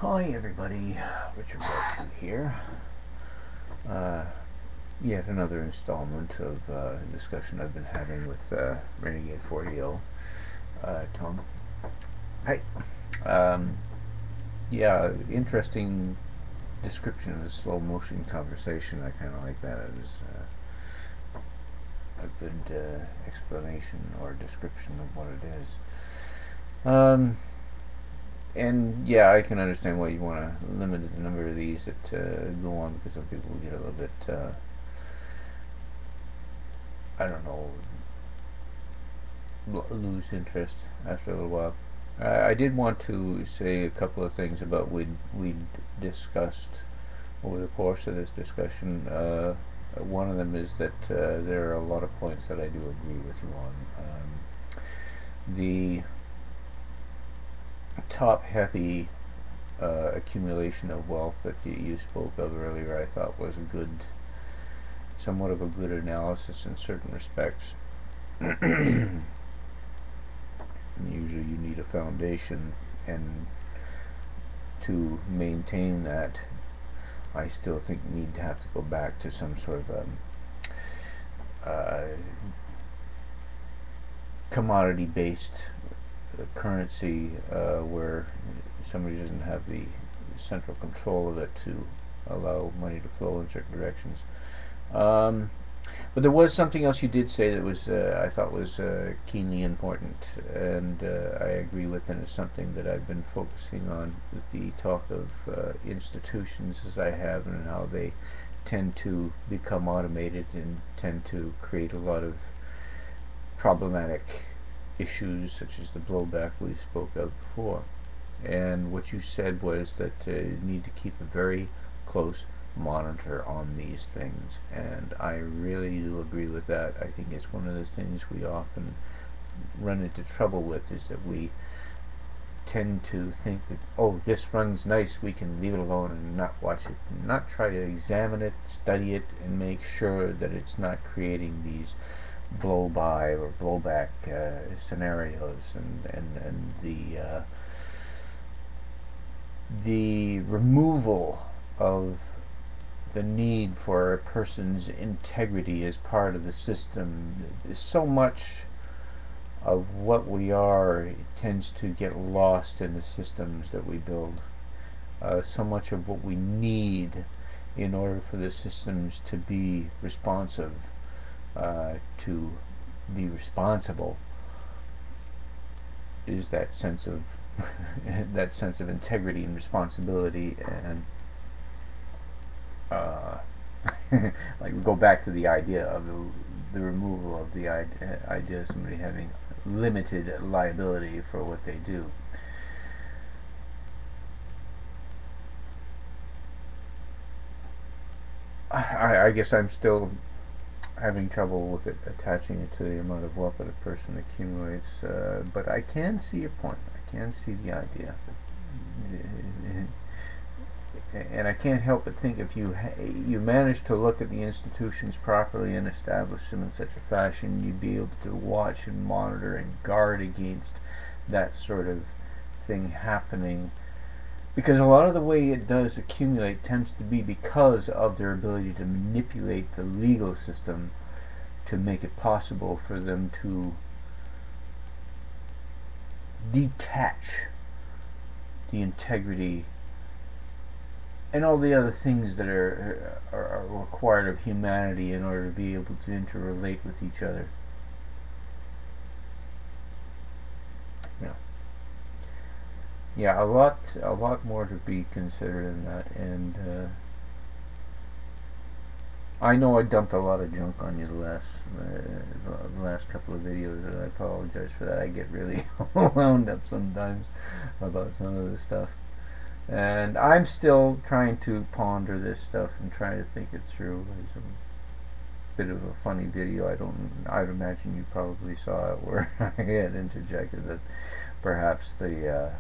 Hi everybody, Richard Barton here. Yet another installment of a discussion I've been having with Renegade4dio, Tom. Hi. Um, yeah, interesting description of the slow motion conversation. I kind of like that. It was a good explanation or description of what it is. Um, and yeah, I can understand why you want to limit the number of these that go on, because some people get a little bit I don't know, lose interest after a little while. I did want to say a couple of things about what we discussed over the course of this discussion. One of them is that there are a lot of points that I do agree with you on. The top-heavy accumulation of wealth that you spoke of earlier, I thought was somewhat of a good analysis in certain respects. Usually you need a foundation, and to maintain that, I still think need to have to go back to some sort of commodity-based currency where somebody doesn't have the central control of it to allow money to flow in certain directions. Um, But there was something else you did say that was I thought was keenly important, and I agree with, and it's something that I've been focusing on with the talk of institutions as I have, and how they tend to become automated and tend to create a lot of problematic issues, such as the blowback we spoke of before. And what you said was that you need to keep a very close monitor on these things, and I really do agree with that. I think it's one of the things we often run into trouble with, is that we tend to think that, oh, this runs nice, we can leave it alone and not watch it, and not try to examine it, study it, and make sure that it's not creating these blow-by or blowback scenarios, and the removal of the need for a person's integrity as part of the system. So much of what we are tends to get lost in the systems that we build. So much of what we need in order for the systems to be responsive, to be responsible, is that sense of that sense of integrity and responsibility. And uh, like, we go back to the idea of the removal of the idea of somebody having limited liability for what they do. I guess I'm still having trouble with it, attaching it to the amount of wealth that a person accumulates, but I can see your point. I can see the idea. And I can't help but think, if you manage to look at the institutions properly and establish them in such a fashion, you'd be able to watch and monitor and guard against that sort of thing happening. Because a lot of the way it does accumulate tends to be because of their ability to manipulate the legal system to make it possible for them to detach the integrity and all the other things that are required of humanity in order to be able to interrelate with each other. Yeah, yeah, a lot more to be considered in that, and I know I dumped a lot of junk on you the last couple of videos, and I apologize for that. I get really wound up sometimes about some of this stuff. And I'm still trying to ponder this stuff and trying to think it through. It's a bit of a funny video. I'd imagine you probably saw it, where I had interjected that perhaps the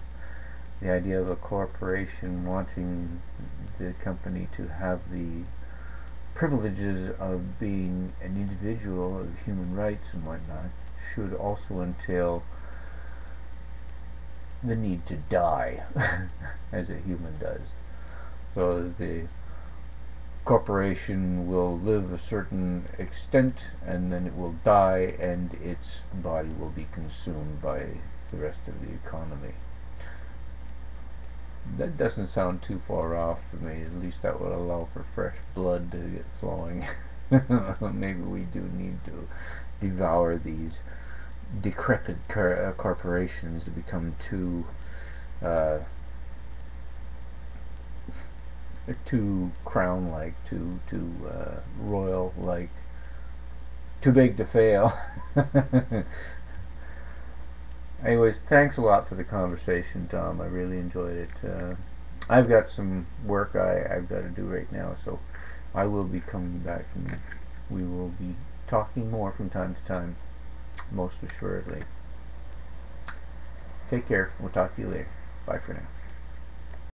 idea of a corporation wanting the company to have the privileges of being an individual, of human rights and whatnot, should also entail the need to die as a human does. So the corporation will live a certain extent and then it will die and its body will be consumed by the rest of the economy. That doesn't sound too far off to me. At least that would allow for fresh blood to get flowing. Maybe we do need to devour these decrepit corporations to become too crown-like, too royal-like, too big to fail. Anyways, thanks a lot for the conversation, Tom. I really enjoyed it. I've got some work I've got to do right now, so I will be coming back and we will be talking more from time to time, most assuredly. Take care. We'll talk to you later. Bye for now.